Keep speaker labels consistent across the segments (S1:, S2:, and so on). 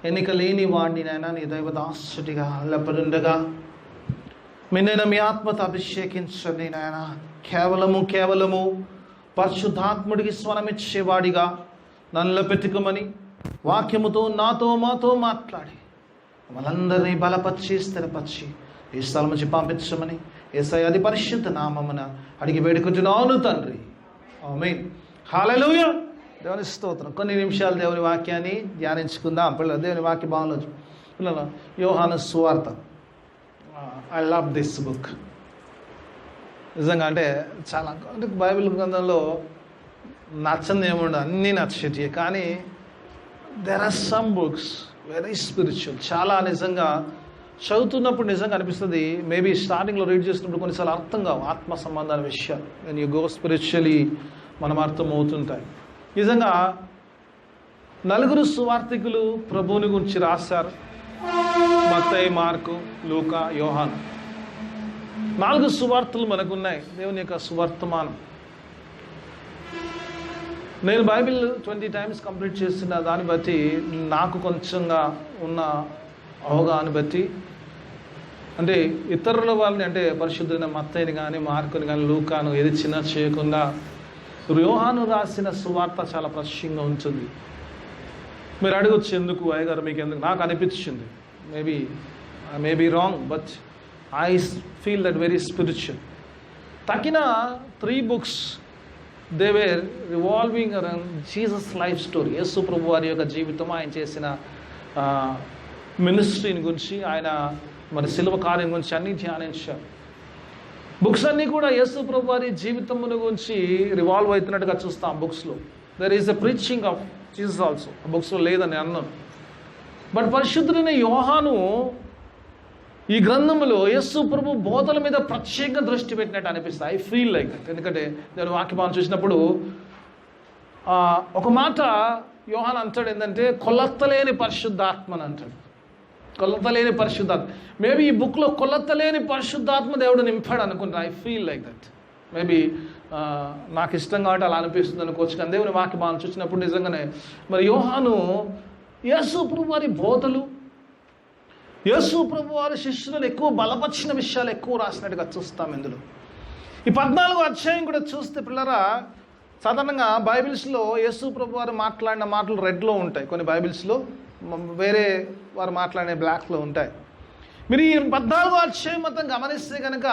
S1: ఎన్నిక లేని వాడిని నాయన నీ దైవదాసుడిగా లేపడుండగా మిన్నైనా మీ ఆత్మతో అభిషేకించండి నాయన. కేవలము పరిశుద్ధాత్ముడికి స్వరమిచ్చేవాడిగా నన్ను పెట్టుకోమని వాక్యముతో నాతో మాతో మాట్లాడి మనందరినీ బలపరిచి స్థిరపరిచి ఈ స్థలం నుంచి పంపించమని యేసయ్య అతి పరిశుద్ధ నామమున అడిగి వేడుకుంటున్నాను తండ్రి. ఆమేన్. హల్లెలూయా. దేవుని స్తోత్రం. కొన్ని నిమిషాలు దేవుని వాక్యాన్ని ధ్యానించుకుందాం. పిల్లలు దేవుని వాక్య భావనలో పిల్లలు యోహాను సువార్త. I love this book. నిజంగా అంటే చాలా అంటే బైబిల్ గ్రంథంలో నచ్చని ఏముండదు, అన్నీ నచ్చేటివి. కానీ there are some books very spiritual. చాలా నిజంగా చదువుతున్నప్పుడు నిజంగా అనిపిస్తుంది. మేబీ స్టార్టింగ్లో రీడ్ చేసినప్పుడు కొన్నిసార్లు అర్థం కావు ఆత్మ సంబంధాల విషయాలు. వెన్ యూ గో స్పిరిచువలీ మనం అర్థం అవుతుంటాయి. నిజంగా 4 సువార్తికులు ప్రభువుని గురించి రాశారు. మత్తయి, మార్కు, లూకా, యోహాను. 4 సువార్తలు మనకున్నాయి. దేవుని యొక్క సువర్తమానం. నేను బైబిల్ 20 టైమ్స్ కంప్లీట్ చేసిన దాన్ని బట్టి నాకు కొంచెంగా ఉన్న అవగాహన బట్టి అంటే ఇతరుల వాళ్ళని అంటే పరిశుద్ధులైన మత్తయిని కానీ మార్కుని కానీ లూకాను ఏది చిన్న చేయకుండా యోహాను రాసిన సువార్త చాలా ప్రత్యేకంగా ఉంటుంది. మీరు అడగొచ్చు ఎందుకు అయ్యగారు మీకు ఎందుకు? నాకు అనిపించింది. Maybe wrong, but I feel that very spiritual. తక్కిన 3 books they were revolving around Jesus life story. యేసు ప్రభు వారి యొక్క జీవితం, ఆయన చేసిన మినిస్ట్రీని గురించి, ఆయన మరి శిలువ కార్యం గురించి అన్నీ ధ్యానించారు. బుక్స్ అన్నీ కూడా యేసు ప్రభు వారి జీవితమును గురించి రివాల్వ్ అవుతున్నట్టుగా చూస్తాం బుక్స్లో. There is a preaching of Jesus also. ఆ బుక్స్లో లేదని అన్నాను. బట్ పరిశుద్ధుడైన యోహాను ఈ గ్రంథంలో యేసు ప్రభు బోధల మీద ప్రత్యేక దృష్టి పెట్టినట్టు అనిపిస్తుంది. I feel like that. ఎందుకంటే నేను వాక్యభావం చూసినప్పుడు ఒక మాట యోహాను అంటాడు ఏంటంటే కొలతలేని పరిశుద్ధాత్మని అంటాడు. కొలతలేని పరిశుద్ధాత్మ. మేబీ ఈ బుక్లో కొలతలేని పరిశుద్ధాత్మ దేవుడు నింపాడు అనుకుంటా. I feel like that. Maybe నాకు ఇష్టం కాబట్టి అలా అనిపిస్తుంది అనుకోవచ్చు. కానీ దేవుని వాక్యభావం చూసినప్పుడు నిజంగానే మరి యోహాను యేసు ప్రభు వారి బోధలు, యేసు ప్రభు వారి శిష్యులను ఎక్కువ బలపరిచిన విషయాలు ఎక్కువ రాసినట్టుగా చూస్తాం ఇందులో. ఈ 14వ అధ్యాయం కూడా చూస్తే పిల్లరా, సాధారణంగా బైబిల్స్లో యేసు ప్రభు వారు మాట్లాడిన మాటలు రెడ్లో ఉంటాయి. కొన్ని బైబిల్స్లో వేరే వారు మాట్లాడే బ్లాక్లో ఉంటాయి. మీరు ఈ 14వ అధ్యాయం మొత్తం గమనిస్తే కనుక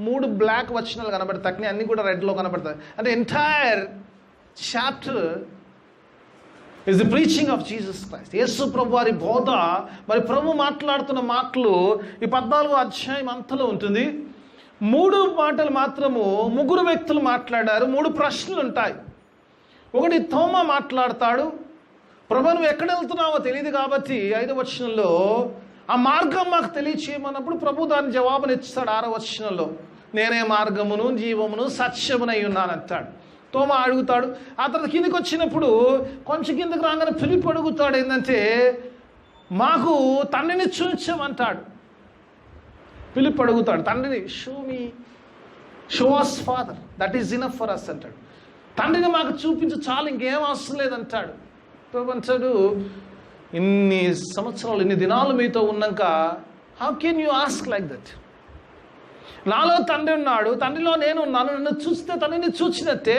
S1: 3 బ్లాక్ వచనాలు కనబడతాయి. తక్కువ అన్నీ కూడా రెడ్లో కనబడతాయి. అంటే entire chapter is the preaching of Jesus Christ. యేసు ప్రభు వారి బోధ, మరి ప్రభు మాట్లాడుతున్న మాటలు ఈ 14వ అధ్యాయం అంతలో ఉంటుంది. 3 మాటలు మాత్రము 3 వ్యక్తులు మాట్లాడారు. 3 ప్రశ్నలు ఉంటాయి. ఒకటి తోమా మాట్లాడతాడు. ప్రభు నువ్వు ఎక్కడ వెళ్తున్నావో తెలియదు కాబట్టి 5వ వచనంలో ఆ మార్గం మాకు తెలియచేయమన్నప్పుడు ప్రభు దాని జవాబునిస్తాడు. 6వ వచనంలో నేనే మార్గమును జీవమును సత్యమునై ఉన్నానంటాడు. తోమా అడుగుతాడు. ఆ తర్వాత కిందకి వచ్చినప్పుడు కొంచెం కిందకి రాగానే ఫిలిప్ అడుగుతాడు ఏంటంటే మాకు తండ్రిని చూపించమంటాడు. ఫిలిప్ అడుగుతాడు తండ్రిని, show us father, that is enough for us అంటాడు. తండ్రిని మాకు చూపించు చాలు, ఇంకేం అవసరం లేదంటాడు. ప్రభు అంటాడు ఇన్ని సంవత్సరాలు ఇన్ని దినాలు మీతో ఉన్నాక how can you ask like that? నాలో తండ్రి ఉన్నాడు, తండ్రిలో నేను ఉన్నాను. నన్ను చూస్తే తండ్రిని చూసినట్టే.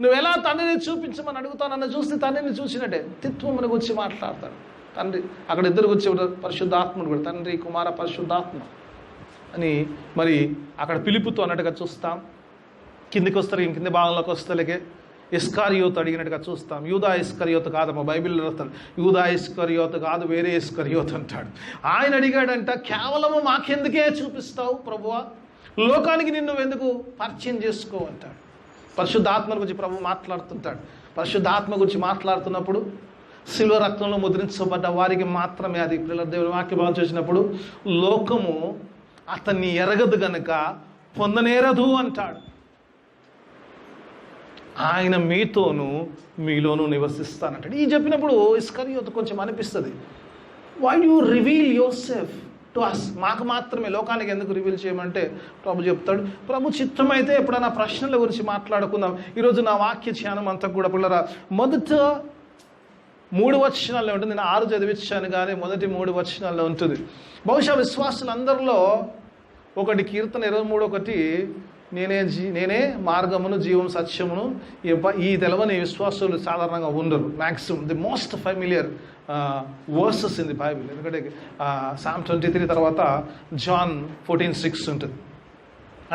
S1: నువ్వు ఎలా తండ్రిని చూపించమని అడుగుతావు, నన్ను చూస్తే తండ్రిని చూసినట్టే. తిత్వముని గురించి మాట్లాడతాడు తండ్రి. అక్కడ ఇద్దరు వచ్చి పరిశుద్ధాత్ముడు కూడా, తండ్రి కుమార పరిశుద్ధాత్మ అని మరి అక్కడ పిలుపుతో అన్నట్టుగా చూస్తాం. కిందికి వస్తారు, కింది భాగంలోకి వస్తలేకే ఇస్కరియోతు అడిగినట్టుగా చూస్తాం. యూదా ఇస్కరియోతు కాదమ్మా, బైబిల్లో రాస్తాడు యూదా ఇస్కరియోతు కాదు, వేరే ఇస్కరియోతు అంటాడు. ఆయన అడిగాడంట కేవలము మాకెందుకే చూపిస్తావు ప్రభువా, లోకానికి నిన్ను ఎందుకు పరిచయం చేసుకో అంటాడు. పరిశుద్ధాత్మ గురించి ప్రభు మాట్లాడుతుంటాడు. పరిశుద్ధాత్మ గురించి మాట్లాడుతున్నప్పుడు శిలువ రక్తంలో ముద్రించబడ్డ వారికి మాత్రమే అది దేవుని వాక్యభావం చేసినప్పుడు లోకము అతన్ని ఎరగదు గనుక పొందనేరదు అంటాడు. ఆయన మీతోనూ మీలోనూ నివసిస్తానంటాడు. ఈ చెప్పినప్పుడు ఇస్కరియోతు కొంచెం అనిపిస్తుంది, why you reveal yourself to us, మాకు మాత్రమే, లోకానికి ఎందుకు రివీల్ చేయమంటే ప్రభు చెప్తాడు. ప్రభు చిత్తమైతే ఎప్పుడైనా ప్రశ్నల గురించి మాట్లాడుకుందాం. ఈరోజు నా వాక్య ధ్యానం అంతా కూడా పిల్లరా మొదట 3 వచనాల్లో ఉంటుంది. నేను 6 చదివించాను కానీ మొదటి 3 వచనాల్లో ఉంటుంది. బహుశా విశ్వాసులందరిలో ఒకటి కీర్తన 23:1, నేనే మార్గమును జీవం సత్యమును, ఈ తెలవని విశ్వాసులు సాధారణంగా ఉండరు. Maximum the most familiar verses in the Bible. ఎందుకంటే Psalm 23 తర్వాత John 14:6 ఉంటుంది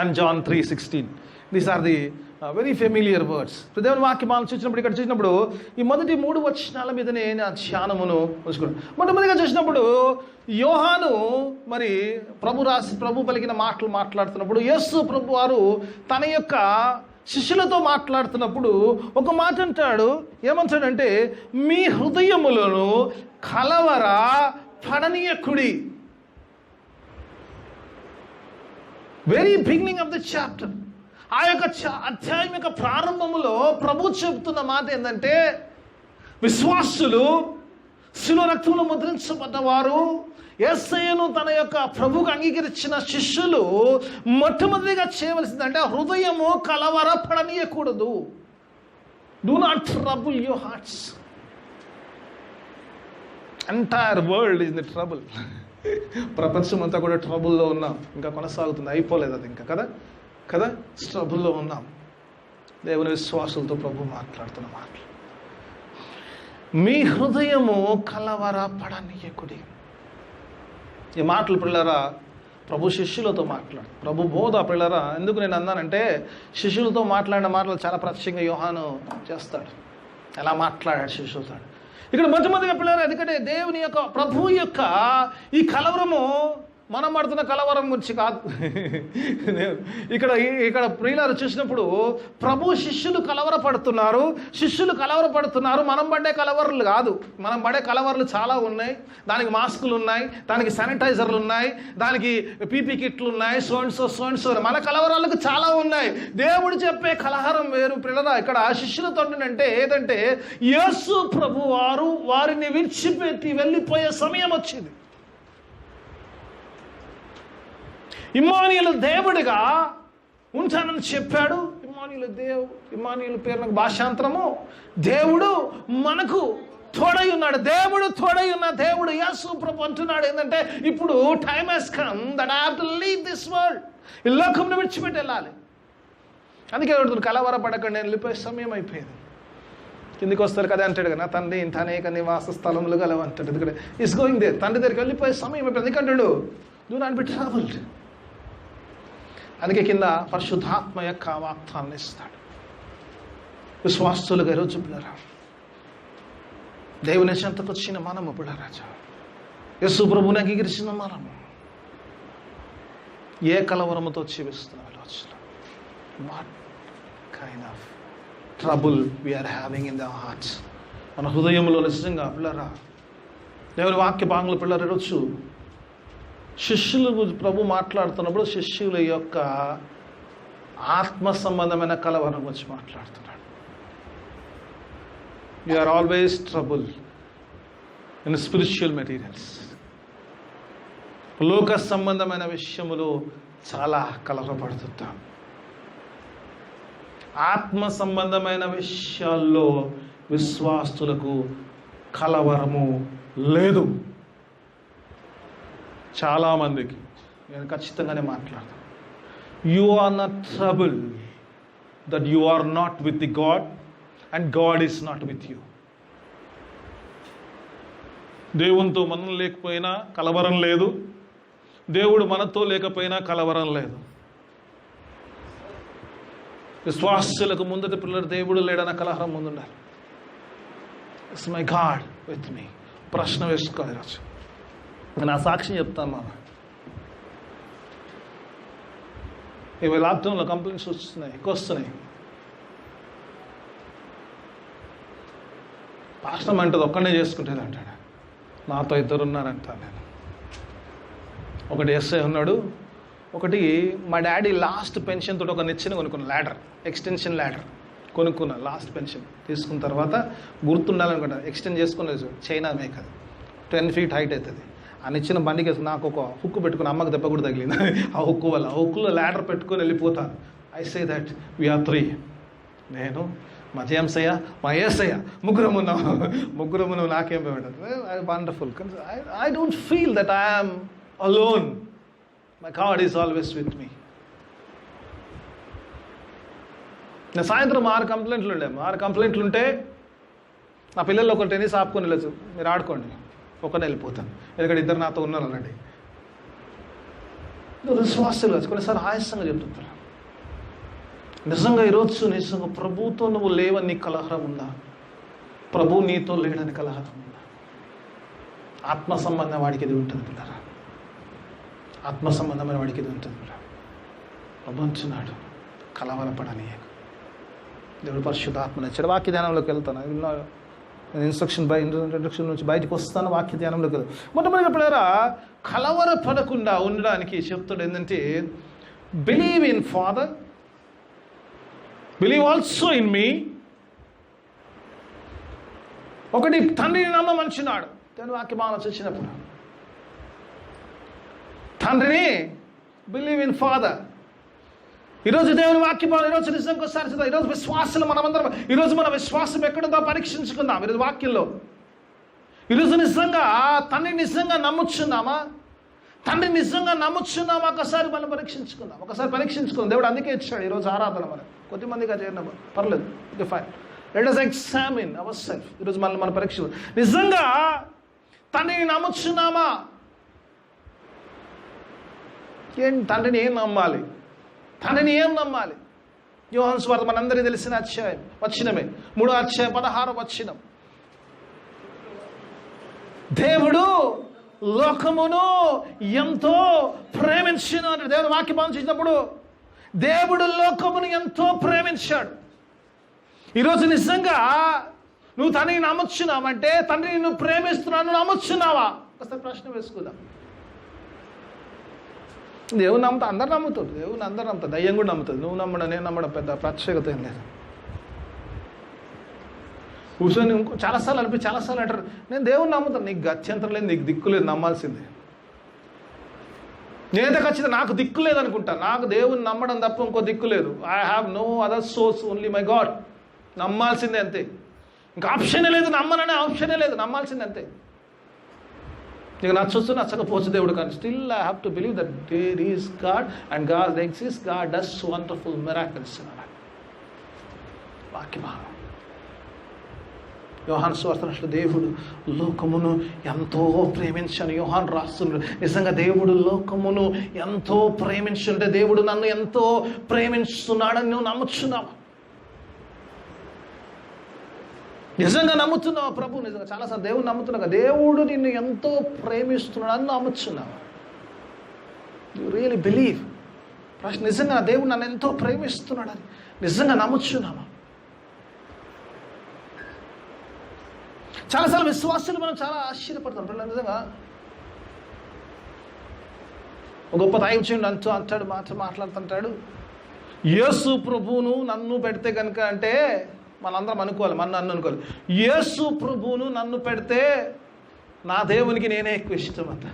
S1: and John 3:16. These are the very familiar words. దేవుని వాక్యం మనం చూసినప్పుడు, ఇక్కడ చూసినప్పుడు ఈ మొదటి 3 వచనాల మీదనే నా ధ్యానమును ఉంచుకున్నాను. మొట్టమొదటిగా చూసినప్పుడు యోహాను మరి ప్రభు పలికిన మాటలు మాట్లాడుతున్నప్పుడు, యేసు ప్రభు వారు తన యొక్క శిష్యులతో మాట్లాడుతున్నప్పుడు ఒక మాట అంటాడు. ఏమంటాడంటే, మీ హృదయములను కలవర పడనీయకుడి. Very beginning of the chapter, ఆ యొక్క అధ్యాయం యొక్క ప్రారంభములో ప్రభు చెబుతున్న మాట ఏంటంటే, విశ్వాసులు, శిలువ రక్తంలో ముద్రించబడ్డవారు, యేసయ్యను తన యొక్క ప్రభువుకు అంగీకరించిన శిష్యులు మొట్టమొదటిగా చేయవలసిందంటే హృదయము కలవరపడనీయకూడదు. Do not trouble your hearts. Entire world is the trouble. ప్రపంచం అంతా కూడా ట్రబుల్లో ఉన్నాం. ఇంకా కొనసాగుతుంది, అయిపోలేదు అది ఇంకా కదా ట్రబుల్లో ఉన్నాం. దేవుని విశ్వాసులతో ప్రభు మాట్లాడుతున్న మాటలు, మీ హృదయము కలవరపడనీయకుడి. ఈ మాటలు పిల్లరా ప్రభు శిష్యులతో ప్రభు బోధ పిల్లరా. ఎందుకు నేను అన్నానంటే, శిష్యులతో మాట్లాడిన మాటలు చాలా ప్రత్యేకంగా యోహాను చేస్తాడు. ఎలా మాట్లాడాడు శిష్యులతో ఇక్కడ మొట్టమొదటిగా పిల్లరా. ఎందుకంటే దేవుని యొక్క ప్రభు యొక్క ఈ కలవరము మనం పడుతున్న కలవరం గురించి కాదు. ఇక్కడ ప్రియులారు చూసినప్పుడు ప్రభు శిష్యులు కలవరపడుతున్నారు. మనం పడే కలవరలు కాదు. మనం పడే కలవరలు చాలా ఉన్నాయి. దానికి మాస్కులు ఉన్నాయి, దానికి శానిటైజర్లు ఉన్నాయి, దానికి పీపీ కిట్లు ఉన్నాయి, సోన్సో. మన కలవరాలకు చాలా ఉన్నాయి. దేవుడు చెప్పే కలహరం వేరు పిల్లరా. ఇక్కడ శిష్యులతో అంటే ఏదంటే, యేసు ప్రభు వారిని విడిచిపెట్టి వెళ్ళిపోయే సమయం వచ్చింది. ఇమ్మానుయేలు దేవుడిగా ఉంటానని చెప్పాడు. ఇమ్మానుయేలు పేరు నాకు భాషాంతరము, దేవుడు మనకు తోడై ఉన్నాడు. దేవుడు యేసు ప్రభు అంటున్నాడు ఏంటంటే, ఇప్పుడు time has come that I have to leave this world. ఈ లోకంను విడిచిపెట్టి వెళ్ళాలి. అందుకే కలవరపడకండి, నేను వెళ్ళిపోయే సమయం అయిపోయింది. కిందికి వస్తారు కదా అంటాడు కదా, తండ్రి ఇంత అనేక నివాస స్థలములు గలవు అంటాడు. ఎందుకంటే ఇస్ గోయింగ్ దేర్, తండ్రి దగ్గరికి వెళ్ళిపోయే సమయం అయిపోయింది. ఎందుకంటాడు, డూ నాట్ బి ట్రావెల్డ్. అందుకే కింద పరిశుద్ధాత్మ యొక్క వాగ్దానాన్ని ఇస్తాడు. విశ్వాసులుగా ఈరోజు పిల్లరా, దేవుని చెంతకు వచ్చిన మనము పిల్లరాజా, యేసు ప్రభువుని అంగీకరించిన మనము ఏ కలవరముతో జీవిస్తున్నాం ఈరోజులో? What kind of trouble we are having in the hearts. మన హృదయంలో నిజంగా పిల్లరా, దేవుని వాక్య భాగంలో పిల్లలు ఈరోజు శిష్యులు ప్రభు మాట్లాడుతున్నప్పుడు శిష్యుల యొక్క ఆత్మ సంబంధమైన కలవరం గురించి మాట్లాడుతున్నాడు. You are always trouble in spiritual materials. లోక సంబంధమైన విషయములు చాలా కలవరపడుతుంటాం. ఆత్మ సంబంధమైన విషయాల్లో విశ్వాసులకు కలవరము లేదు. చాలామందికి నేను ఖచ్చితంగానే మాట్లాడతాను. You are not trouble that you are not with the God and God is not with you. దేవునితో మనం లేకపోయినా కలవరం లేదు, దేవుడు మనతో లేకపోయినా కలవరం లేదు. విశ్వాసులకు ముందటి పిల్లలు దేవుడు లేడన్న కలవరం ముందుండాలి. It's my God with me. ప్రశ్న వేసుకోవాలి ఈరోజు. నా సాక్ష్యం చెప్తాను మామ. ఇవి లాక్డౌన్లో కంప్లైంట్స్ ఎక్కువ వస్తున్నాయి. పాస్టర్ అంటది ఒక్కడే చేసుకుంటుంది అంటాడు. నాతో 2 ఉన్నారంట. నేను ఒకటి ఎస్ఐ ఉన్నాడు, ఒకటి మా డాడీ లాస్ట్ పెన్షన్ తోటి ఒక నిచ్చెన కొనుక్కున్నాను, ఎక్స్టెన్షన్ ల్యాడర్ కొనుక్కున్నాను. లాస్ట్ పెన్షన్ తీసుకున్న తర్వాత గుర్తుండాలనుకుంటా, ఎక్స్టెండ్ చేసుకునేది చైనా మేక్, అది 10 feet హైట్ అవుతుంది. ఆ నిచ్చిన బండికి నాకు ఒక హుక్కు పెట్టుకుని, అమ్మకి దెబ్బ కూడా తగిలింది ఆ హుక్కు వల్ల. ఆ హుక్కులో ల్యాడర్ పెట్టుకొని వెళ్ళిపోతాను. ఐ సే దట్ వీఆర్ 3, నేను మా జేమ్సయ్య, మా యేసయ్య, ముగ్గురం నువ్వు నాకేం wonderful. I don't feel that I'm alone. My God is always with me. నేను సాయంత్రం 6 కంప్లైంట్లు ఉండే. 6 కంప్లైంట్లు ఉంటే నా పిల్లలు ఒక టెన్నిస్ ఆపుకొని వెళ్ళచ్చు, మీరు ఆడుకోండి, ఒకనే వెళ్ళిపోతాను, ఎందుకంటే ఇద్దరు నాతో ఉన్నారు ఆల్రెడీ. విశ్వాసాలు కాదు, కొన్నిసార్లు ఆయాసంగా చెప్తుంటారు. నిజంగా ఈరోజు నిజంగా ప్రభుతో నువ్వు లేవని నీ కలహరం ఉందా? ప్రభు నీతో లేడని కలహరం ఉందా? ఆత్మ సంబంధం వాడికి ఇది ఉంటుంది పిల్లరా, ఆత్మ సంబంధమైన వాడికి ఇది ఉంటుంది పిల్లరా. ప్రభు అంటున్నాడు, కలవరపడని. దేవుడు పరిశుద్ధాత్మని ఇచ్చాడు. వాక్య ధ్యానంలోకి వెళ్తాను. నేను ఇంట్రడక్షన్ నుంచి బయటకు వస్తాను, వాక్య ధ్యానంలోకి వెళ్తాను. మొట్టమొదటిగా పిల్లరా, కలవరపడకుండా ఉండడానికి చెప్తాడు ఏంటంటే, believe in father, believe also in మీ. ఒకటి, తండ్రిని నమ్మమంచున్నాడు. దేవుని వాక్యం ఆలోచించినప్పుడు తండ్రిని, బిలీవ్ ఇన్ ఫాదర్. ఈరోజు దేవుని వాక్యం, ఈరోజు నిజంగా ఒకసారి చూద్దాం. ఈరోజు విశ్వాసాలు మనమందరం, ఈరోజు మన విశ్వాసం ఎక్కడుందో పరీక్షించుకుందాం. ఈరోజు వాక్యంలో ఈరోజు నిజంగా తండ్రిని నిజంగా నమ్ముచున్నామా? తండ్రిని నిజంగా నమ్ముచున్నామా? ఒకసారి మనం పరీక్షించుకుందాం. దేవుడు అందుకే ఇచ్చాడు ఈరోజు ఆరాధన. మనం కొద్దిమందిగా చేయడం పర్లేదు, okay fine. Let us examine ourselves. ఈరోజు మనం పరీక్ష, నిజంగా తండ్రిని నమ్ముచున్నామా? తండ్రిని ఏం నమ్మాలి? తండ్రిని ఏం నమ్మాలి? యోహాను సువార్త మనందరికీ తెలిసిన వచనమే, 3వ అధ్యాయం 16వ వచనం. దేవుడు లోకమును ఎంతో ప్రేమించిన అంటే దేవుడు వాక్యం ఆలోచించినప్పుడు దేవుడు లోకమును ఎంతో ప్రేమించాడు. ఈరోజు నిజంగా నువ్వు తండ్రిని నమ్ముచున్నావంటే, తండ్రిని నువ్వు ప్రేమిస్తున్నావు, నువ్వు నమ్ముచున్నావా? ఒకసారి ప్రశ్న వేసుకుందాం. దేవుని నమ్ముతా, అందరు నమ్ముతాడు. దేవుని అందరు నమ్ముతాడు, దయ్యం కూడా నమ్ముతుంది. నువ్వు నమ్మడం, నేను నమ్మడం పెద్ద ప్రత్యేకత ఏం లేదు. కూర్చొని చాలాసార్లు అంటారు, నేను దేవుని నమ్ముతాను. నీకు గత్యంతరం లేదు, నీకు దిక్కు లేదు, నమ్మాల్సిందే. నేనైతే ఖచ్చితంగా నాకు దిక్కు లేదు అనుకుంటాను. నాకు దేవుని నమ్మడం తప్ప ఇంకో దిక్కు లేదు. I have no other source, only my God. నమ్మాల్సిందే అంతే, ఇంకా ఆప్షనే లేదు. నమ్మననే ఆప్షనే లేదు, నమ్మాల్సిందే అంతే. నీకు నచ్చొచ్చు నచ్చకపోవచ్చు దేవుడు, కానీ still I have to believe that there is God and God exist. God does wonderful miracles in our life. వాక్యమా యోహాను సువార్త, దేవుడు లోకమును ఎంతో ప్రేమించను. యోహాను రాస్తున్నాడు, నిజంగా దేవుడు లోకమును ఎంతో ప్రేమించుంటే, దేవుడు నన్ను ఎంతో ప్రేమిస్తున్నాడని నువ్వు నమ్ముచున్నావా? నిజంగా నమ్ముతున్నావా? ప్రభు నిజంగా చాలాసార్లు దేవుడు నమ్ముతున్నావు, దేవుడు నిన్ను ఎంతో ప్రేమిస్తున్నాడని నమ్ముచున్నావా? You really believe? ప్రశ్న, నిజంగా దేవుడు నన్ను ఎంతో ప్రేమిస్తున్నాడని నిజంగా నమ్ముచున్నావా? చాలాసార్లు విశ్వాసాలు మనం చాలా ఆశ్చర్యపడతాం. నిజంగా ఒక గొప్ప దైవజనుడు అంటాడు, మాట్లాడుతుంటాడు, యేసు ప్రభువును నన్ను పెడితే కనుక, అంటే మనందరం అనుకోవాలి, నన్ను అనుకోవాలి, యేసు ప్రభువును నన్ను పెడితే నా దేవునికి నేనే ఎక్కువ ఇష్టం అంట.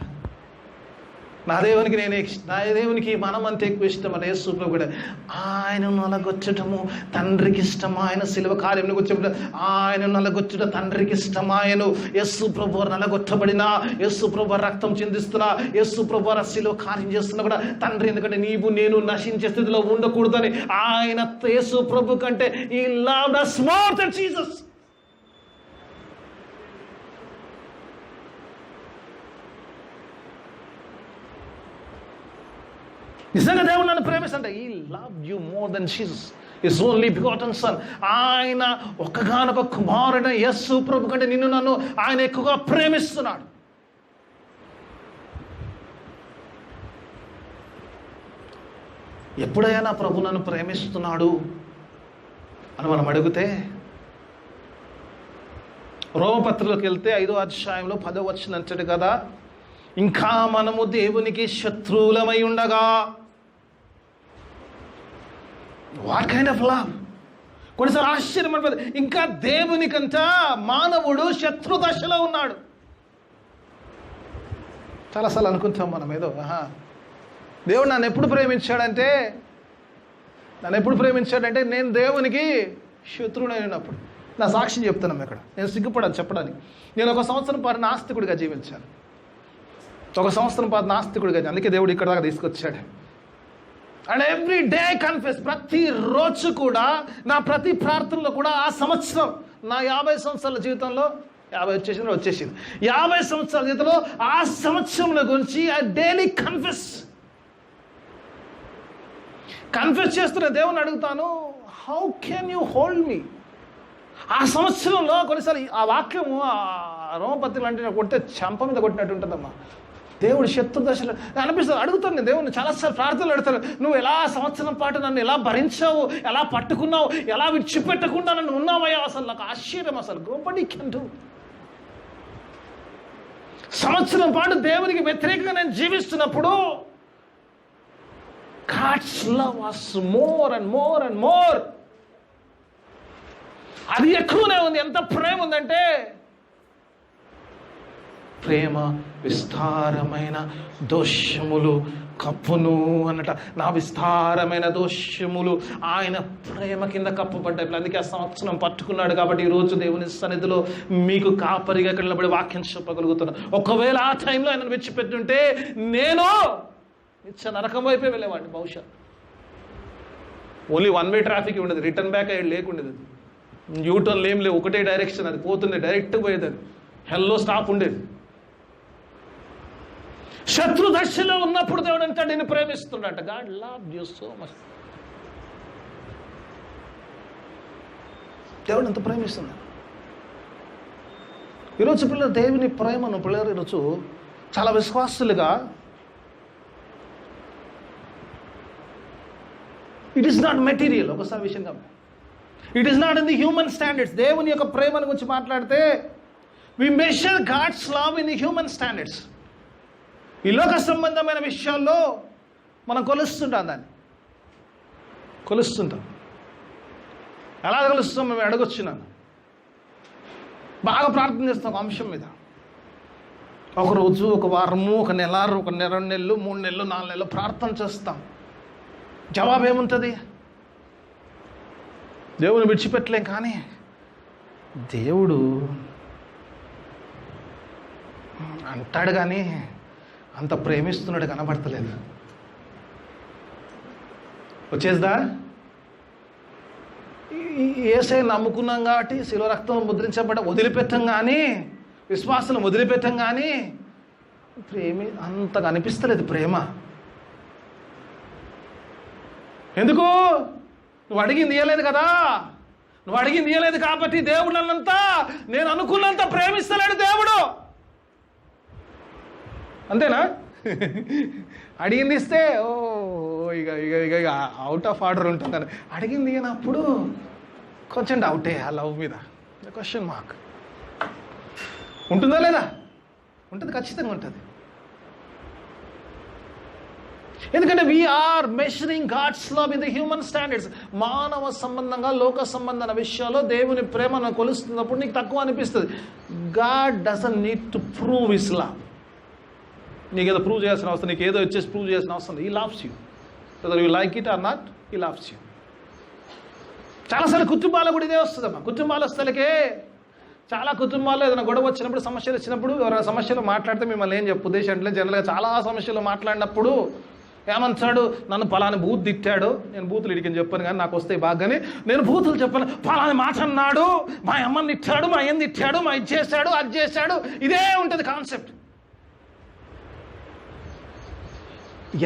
S1: నా దేవునికి మనం అంతే ఎక్కువ ఇష్టం అంట. యేసు ప్రభు కూడా ఆయనను నలగొచ్చటము తండ్రికి ఇష్టం. ఆయన శిలువ కార్యంలో వచ్చేప్పుడు ఆయనను నలగొచ్చుట తండ్రికి ఇష్టం. ఆయను యేసు ప్రభు నలగొట్టబడిన, యేసు ప్రభు రక్తం చిందిస్తున్నా, యేసు ప్రభు శిలువ కార్యం చేస్తున్నా కూడా తండ్రి, ఎందుకంటే నీవు నేను నశించే స్థితిలో ఉండకూడదని ఆయన యేసు ప్రభు కంటే he loved us more than Jesus. నిజంగా దేవుడు నన్ను ప్రేమిస్తుంటే, he loved you more than Jesus, his only begotten son. ఆయన ఒక్కగానొక కుమారుడైన యేసు ప్రభు కంటే నిన్ను నన్ను ఆయన ఎక్కువగా ప్రేమిస్తున్నాడు. ఎప్పుడైనా ప్రభు నన్ను ప్రేమిస్తున్నాడు అని మనం అడిగితే, రోమపత్రికలోకి వెళ్తే 5వ అధ్యాయంలో 10వ వచనం అంటాడు కదా, ఇంకా మనము దేవునికి శత్రువులమై ఉండగా. What kind of love! కొన్నిసార్లు ఆశ్చర్యపడిపోతుంది, ఇంకా దేవునికంతా మానవుడు శత్రు దశలో ఉన్నాడు. చాలాసార్లు అనుకుంటాం మనం, ఏదో దేవుడు నన్ను ఎప్పుడు ప్రేమించాడంటే నేను దేవునికి శత్రువునైనప్పుడు. నా సాక్షి చెప్తున్నాం ఇక్కడ, నేను సిగ్గుపడాను చెప్పడానికి. నేను 1 సంవత్సరం పాటు నాస్తికుడిగా జీవించాను. 1 సంవత్సరం పాటు నాస్తికుడిగా, అందుకే దేవుడు ఇక్కడ దాకా తీసుకొచ్చాడు. అండ్ ఎవ్రీ డే కన్ఫెస్, ప్రతిరోజు కూడా నా ప్రతి ప్రార్థనలో కూడా ఆ సంవత్సరం, నా 50 సంవత్సరాల జీవితంలో, 50 వచ్చేసింది 50 సంవత్సరాల జీవితంలో ఆ సంవత్సరం గురించి ఐ డైలీ కన్ఫెస్ చేస్తున్న దేవుని అడుగుతాను, హౌ కెన్ యూ హోల్డ్ మీ? ఆ సంవత్సరంలో కొన్నిసార్లు ఆ వాక్యము రోమపత్రికలు అంటే కొడితే చంప మీద కొట్టినట్టు ఉంటుందమ్మా. దేవుడు శత్రు దశలో అనిపిస్తుంది. అడుగుతాను నేను దేవుడిని చాలాసార్లు, ప్రార్థనలు అడుగుతాను, నువ్వు ఎలా సంవత్సరం పాటు నన్ను ఎలా భరించావు, ఎలా పట్టుకున్నావు, ఎలా విడిచిపెట్టకుండా నన్ను ఉన్నావయ్యా? అసలు నాకు ఆశ్చర్యం. అసలు నోబడీ కెన్ డు. సంవత్సరం పాటు దేవునికి వ్యతిరేకంగా నేను జీవిస్తున్నప్పుడు God's love was more and more and more. అది ఎక్కువనే ఉంది. ఎంత ప్రేమ ఉందంటే, ప్రేమ విస్తారమైన దోషములు కప్పును అన్నట. నా విస్తారమైన దోషములు ఆయన ప్రేమ కింద కప్పబడ్డాయి. అందుకే ఆ సంవత్సరం పట్టుకున్నాడు. కాబట్టి ఈరోజు దేవుని సన్నిధిలో మీకు కాపరిగా ఇక్కడ నిలబడి వాక్యం చెప్పగలుగుతున్నా. ఒకవేళ ఆ టైంలో ఆయన విడిచిపెట్టుంటే నేను నరకం వైపే వెళ్ళేవాడిని బహుశా. ఓన్లీ 1 వే ట్రాఫిక్ ఉండేది, రిటర్న్ బ్యాక్ అయ్యేది లేకుండేది. యూటర్న్లు ఏం లేవు, ఒకటే డైరెక్షన్, అది పోతుంది, డైరెక్ట్ పోయేది. అది హెల్లో స్టాప్ ఉండేది. శత్రు దశలో ఉన్నప్పుడు దేవుడు అంటే నేను ప్రేమిస్తున్నాడు. God loved you so much. దేవుడు ఎంత ప్రేమిస్తున్నాడు. ఈరోజు పిల్లలు దేవుని ప్రేమను పిల్లలు ఈరోజు చాలా విశ్వాసులుగా, ఇట్ ఈస్ నాట్ మెటీరియల్. ఒకసారి విషయం కాబట్టి it is not in the human standards. దేవుని యొక్క ప్రేమను గురించి మాట్లాడితే we measure God's love in the human standards. ఈ లోక సంబంధమైన విషయాల్లో మనం కొలుస్తుంటాం, దాన్ని కొలుస్తుంటాం. ఎలా కొలుస్తాం? మేము అడగొచ్చు. నన్ను బాగా ప్రార్థన చేస్తాం ఒక అంశం మీద. ఒకరోజు, ఒక వారము, ఒక నెల, 2 నెలలు, 3 నెలలు, 4 నెలలు ప్రార్థన చేస్తాం. జవాబు ఏముంటుంది? దేవుని విడిచిపెట్టలేం. కానీ దేవుడు అంటాడు కానీ అంత ప్రేమిస్తున్నాడు కనబడతలేదు. వచ్చేద్దా? యేసయ్య నమ్ముకున్నాం కాబట్టి, శిలువ రక్తం ముద్రించబడ్డ వదిలిపెట్టం కానీ, విశ్వాసం వదిలిపెట్టం కానీ అంతగా అనిపిస్తలేదు ప్రేమ. ఎందుకు? నువ్వు అడిగింది ఇయ్యలేదు కదా. నువ్వు అడిగింది ఇయ్యలేదు కాబట్టి దేవుడు నన్నంతా, నేను అనుకున్నంత ప్రేమిస్తలేడు దేవుడు. అంతేనా? అడిగింది ఇస్తే ఓ ఇక ఇక ఇక ఇక అవుట్ ఆఫ్ ఆర్డర్ ఉంటుంది. అడిగింది ఇయ్యనప్పుడు కొంచెం డౌటే ఆ లవ్ మీద, క్వశ్చన్ మార్క్. ఉంటుందా లేదా? ఉంటుంది, ఖచ్చితంగా ఉంటుంది. ఎందుకంటే we are measuring God's love in the human standards. మానవ సంబంధంగా, లోక సంబంధమైన విషయాల్లో దేవుని ప్రేమను కొలుస్తున్నప్పుడు నీకు తక్కువ అనిపిస్తుంది. God doesn't need to prove his love. నీకేదో ప్రూవ్ చేయాల్సిన అవసరం, నీకు ఏదో వచ్చేసి ప్రూవ్ చేయాల్సిన అవసరం. He loves you whether you like it or not. He loves you. చాలాసార్లు కుటుంబాలు కూడా ఇదే వస్తుందమ్మా. కుటుంబాల స్థలకే చాలా కుటుంబాల్లో ఏదైనా గొడవ వచ్చినప్పుడు, సమస్యలు వచ్చినప్పుడు, ఎవరైనా సమస్యలు మాట్లాడితే మిమ్మల్ని ఏం చెప్పు ఉద్దేశం అంటే, జనరల్గా చాలా సమస్యలు మాట్లాడినప్పుడు ఏమంటాడు, నన్ను పలాని బూత్ తిట్టాడు, నేను బూతులు ఇడికని చెప్పాను కానీ నాకు వస్తాయి బాగానే, నేను బూతులు చెప్పాను, పలాని మాట అన్నాడు, మా అమ్మని తిట్టాడు, మా అయ్యని తిట్టాడు, మా ఇది చేశాడు, అది చేశాడు. ఇదే ఉంటుంది కాన్సెప్ట్.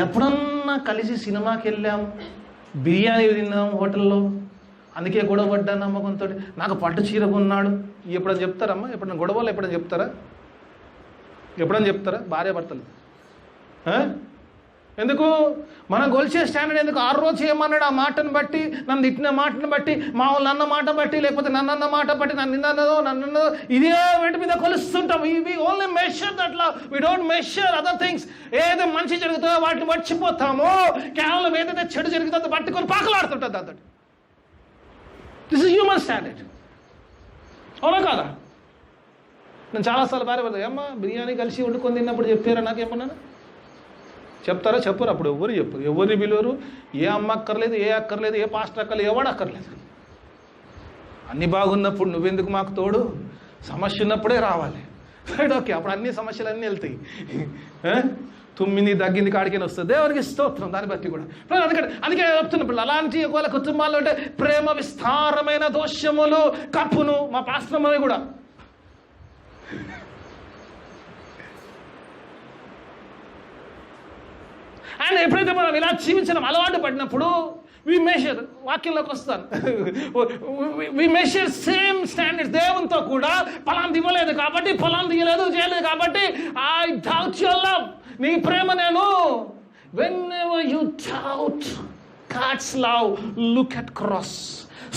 S1: ఎప్పుడన్నా కలిసి సినిమాకి వెళ్ళాం, బిర్యానీ తిన్నాం హోటల్లో, అందుకే గొడవ పడ్డా నమ్మకంతో, నాకు పట్టు చీర కొన్నాడు. ఎప్పుడని చెప్తారమ్మా? ఎప్పుడన్నా గొడవలు ఎప్పుడని చెప్తారా? ఎప్పుడని చెప్తారా భార్య భర్తలు? ఎందుకు? మనం గొలిచే స్టాండర్డ్ ఎందుకు? ఆ రోజు ఏమన్నాడు ఆ మాటను బట్టి, నన్ను తిట్టిన మాటను బట్టి, మా వాళ్ళు అన్న మాట బట్టి, లేకపోతే నన్ను అన్న మాట బట్టి, నన్ను ఇదే వీటి మీద కొలుస్తుంటాం. We only measure that love, we don't measure other things. ఏదో మంచి జరుగుతుందో వాటిని మర్చిపోతాము, కేవలం ఏదైతే చెడు జరుగుతుందో పట్టుకొని పాకలాడుతుంటుంది దాంతో. This is human standard. అవునా కాదా? నేను చాలాసార్లు భార్య ఏమ్మా బిర్యానీ కలిసి వండుకొని తిన్నప్పుడు చెప్పారా నాకేమన్నాను? చెప్తారా? చెప్పరు. అప్పుడు ఎవరు చెప్పరు, ఎవరిని పిలువరు. ఏ అమ్మ అక్కర్లేదు, ఏ అక్కర్లేదు, ఏ పాస్టర్ అక్కర్లేదు, ఎవడు అక్కర్లేదు. అన్నీ బాగున్నప్పుడు నువ్వెందుకు మాకు తోడు, సమస్య ఉన్నప్పుడే రావాలి. రైట్, ఓకే, అప్పుడు అన్ని సమస్యలన్నీ వెళ్తాయి. తుమ్మింది దగ్గింది కాడికైనా వస్తుంది. దేవునికి స్తోత్రం. దాన్ని బట్టి కూడా అందుకే చెప్తున్నప్పుడు అలాంటి ఒకవేళ కుటుంబాల్లో అంటే ప్రేమ విస్తారమైన దోషములు కప్పును. మా పాస్త్రమని కూడా అండ్ ఎప్పుడైతే మనం ఇలా జీవించడం అలవాటు పడినప్పుడు వి మెషర్, వాక్యంలోకి వస్తాను, వి మెషర్ సేమ్ స్టాండర్డ్స్. దేవునితో కూడా ఫలాంది ఇవ్వలేదు కాబట్టి, ఫలాంది ఇవ్వలేదు చేయలేదు కాబట్టి ఐ డౌట్ యువర్ లవ్, నీ ప్రేమ నేను. whenever you doubt God's love, look at cross.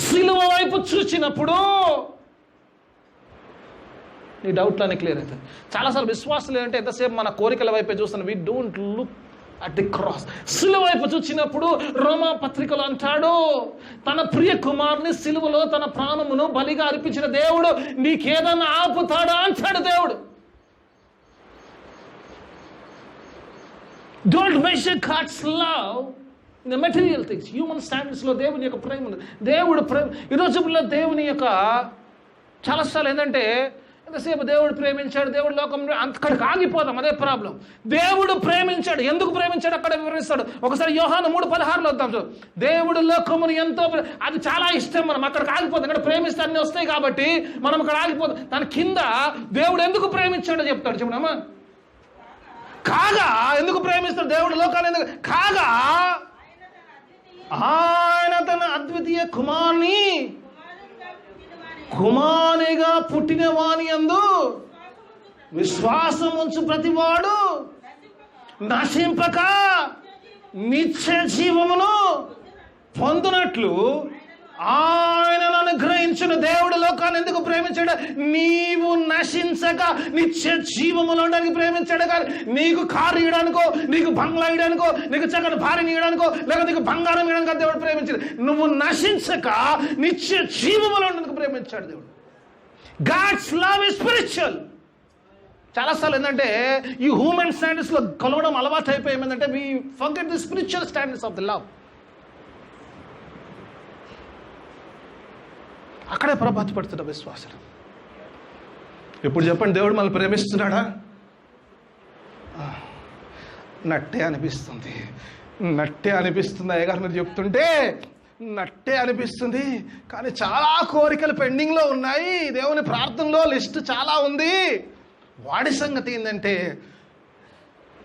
S1: సిలువ వైపు చూచినప్పుడు నీ డౌట్లన్నీ క్లియర్ అవుతుంది. చాలాసార్లు విశ్వాసాలు ఏంటంటే ఎంతసేపు మన కోరికల వైపే చూస్తాను. We don't look at the cross. సిలువ వైపు చూచినప్పుడు రోమా పత్రికలు అంటాడు, తన ప్రియ కుమారుని సిలువలో తన ప్రాణమును బలిగా అర్పించిన దేవుడు నీకేదన్నా ఆపుతాడా అంటాడు దేవుడు. Don't measure God's love in the material things. Human స్టాండర్డ్స్లో దేవుని యొక్క ప్రేమ ఉంది. దేవుడు ప్రేమ ఈ రోజుల్లో దేవుని యొక్క చాలాసార్లు ఏంటంటే ఎంతసేపు దేవుడు ప్రేమించాడు, దేవుడు లోకం, అక్కడికి ఆగిపోదాం. అదే ప్రాబ్లం. దేవుడు ప్రేమించాడు, ఎందుకు ప్రేమించాడు అక్కడ వివరిస్తాడు. ఒకసారి యోహాను 3:16 వద్దాం. దేవుడు లోకమును ఎంతో, అది చాలా ఇష్టం. మనం అక్కడికి ఆగిపోతాం. ఇక్కడ ప్రేమిస్తే అన్నీ వస్తాయి కాబట్టి మనం అక్కడ ఆగిపోతాం. దాని కింద దేవుడు ఎందుకు ప్రేమించాడో చెప్తాడు. చెప్పడమ్మా, కాగా ఎందుకు ప్రేమిస్తాడు దేవుడు లోకాన్ని, ఎందుకు కాగా ఆయన తన అద్వితీయ కుమారునిగా పుట్టిన వాని యందు విశ్వాసం ఉంచు ప్రతివాడు నశింపక నిత్య జీవమును పొందునట్లు ఆయనను అనుగ్రహించిన. దేవుడు లోకాన్ని ఎందుకు ప్రేమించాడు? నీవు నశించక నిత్య జీవములో ఉండడానికి ప్రేమించాడు. కానీ నీకు కారు ఇవ్వడానికో, నీకు బంగ్లా ఇవ్వడానికో, నీకు చక్కని భార్యని ఇవ్వడానికో, లేక నీకు బంగారం ఇవ్వడానికి దేవుడు ప్రేమించాడు. నువ్వు నశించక నిత్య జీవములో ఉండడానికి ప్రేమించాడు దేవుడు. God's love is spiritual. చాలాసార్లు ఏంటంటే ఈ హ్యూమన్ స్టాండర్డ్స్లో కొలవడం అలవాటు అయిపోయి ఏమైందంటే we forget the spiritual standards of the love. అక్కడే ప్రభావిత పడుతున్న విశ్వాసం. ఇప్పుడు చెప్పండి, దేవుడు మనల్ని ప్రేమిస్తున్నాడా? నట్టే అనిపిస్తుంది. అయ్యగారు మీరు చెప్తుంటే నట్టే అనిపిస్తుంది. కానీ చాలా కోరికలు పెండింగ్లో ఉన్నాయి. దేవుని ప్రార్థనలో లిస్ట్ చాలా ఉంది. వాడి సంగతి ఏంటంటే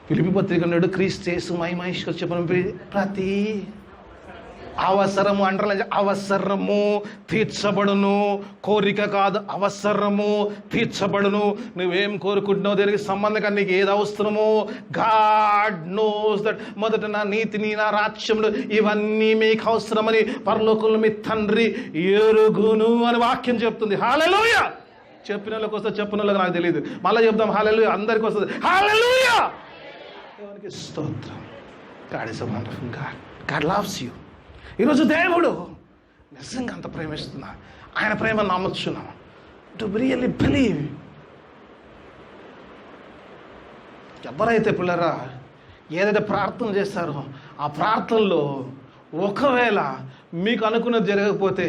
S1: ఫిలిప్పీ పత్రిక అన్నాడు, క్రీస్తు యేసు మహిమేశ్వర చెప్పిన ప్రతి అవసరము అంటారు, అవసరము తీర్చబడును. కోరిక కాదు, అవసరము తీర్చబడును. నువ్వేం కోరుకుంటున్నావు, దేనికి సంబంధం కానీ నీకు ఏది అవసరమో గాడ్ నోస్ దట్. మొదట నా నీతిని, నా రాజ్యములు ఇవన్నీ మీకు అవసరమని పరలోకంలో మీ తండ్రి ఎరుగును అని వాక్యం చెప్తుంది. హల్లెలూయా. చెప్పిన వాళ్ళకి వస్తే చెప్పిన వాళ్ళకి నాకు తెలియదు. మళ్ళీ చెప్దాం హల్లెలూయా. అందరికి వస్తుంది హల్లెలూయా. దేవునికి స్తోత్రం. God is a wonderful God. God loves you. ఈరోజు దేవుడు నిజంగా అంత ప్రేమిస్తున్నా. ఆయన ప్రేమ నమ్మొచ్చున్నాం. To really believe. ఎవరైతే పిల్లరా ఏదైతే ప్రార్థన చేస్తారో ఆ ప్రార్థనలో ఒకవేళ మీకు అనుకున్నది జరగకపోతే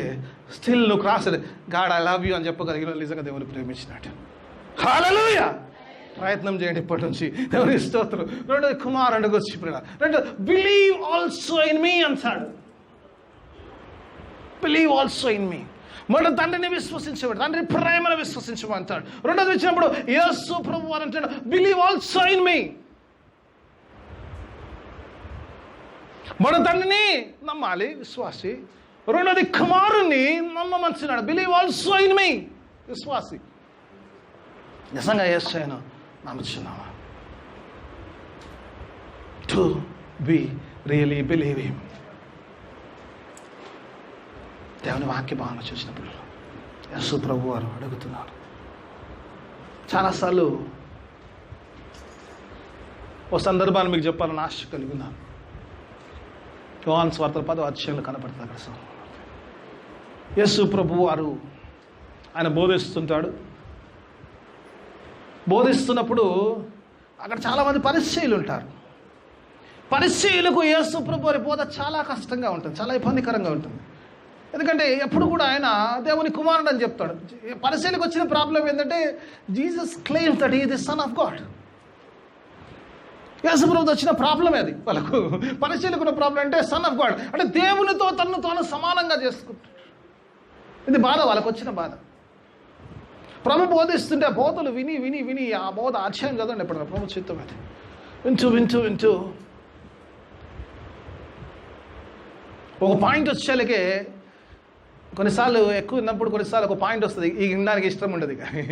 S1: స్టిల్ నువ్వు cross God I love you అని చెప్పగలిగిన నిజంగా దేవుని ప్రేమించినట్టు. హల్లెలూయా. ప్రయత్నం చేయండి ఇప్పటి నుంచి. దేవుని స్తోత్రం. రెండోది కుమారుడికి వచ్చి రెండో బిలీవ్ ఆల్సో ఇన్ మీ అంటాడు. బిలీవ్ ఆల్సో ఇన్ మీ. మొదటి తండ్రిని విశ్వసించబడి, తండ్రి ప్రేమను విశ్వసించమంటాడు. రెండోది వచ్చినప్పుడు యేసు ప్రభువు అని అంటాడు, బిలీవ్ ఆల్సో ఇన్ మీ. మొదటి తండ్రిని నమ్మాలి విశ్వాసి. రెండోది కుమారుని నమ్మమంటున్నాడు, బిలీవ్ ఆల్సో ఇన్ మీ విశ్వాసి. నిజంగా యేసును నమ్ముచున్నావా? To be really believe him. దేవుని వాక్య భావన చూసినప్పుడు యేసు ప్రభు వారు అడుగుతున్నారు. చాలాసార్లు ఓ సందర్భాన్ని మీకు చెప్పాలని ఆశ కలిగి ఉన్నాను. యోహాను సువార్త 10వ అధ్యాయంలో కనపడుతుంది. అక్కడ యేసు ప్రభు వారు ఆయన బోధిస్తుంటాడు. బోధిస్తున్నప్పుడు అక్కడ చాలామంది పరిచయులు ఉంటారు. పరిచయులకు యేసు ప్రభు వారి బోధ చాలా కష్టంగా ఉంటుంది, చాలా ఇబ్బందికరంగా ఉంటుంది. ఎందుకంటే ఎప్పుడు కూడా ఆయన దేవుని కుమారుడు అని చెప్తాడు. పరిశీలికి వచ్చిన ప్రాబ్లం ఏంటంటే Jesus claims that he is the son of God. యేసుప్రభుతో వచ్చిన ప్రాబ్లమే అది. వాళ్ళకు పరిశీలకున్న ప్రాబ్లం అంటే సన్ ఆఫ్ గాడ్ అంటే దేవునితో తనను తాను సమానంగా చేసుకుంటాడు. ఇది బాధ, వాళ్ళకు వచ్చిన బాధ. ప్రభు బోధిస్తుంటే ఆ బోధలు విని విని విని ఆ బోధ అధ్యాయం చదవండి ఎప్పుడు ప్రభు చిత్తం అది వింటూ వింటూ వింటూ ఒక పాయింట్ వచ్చేలకే కొన్నిసార్లు ఎక్కువ విన్నప్పుడు కొన్నిసార్లు ఒక పాయింట్ వస్తుంది, ఈ వినడానికి ఇష్టం ఉండదు. కానీ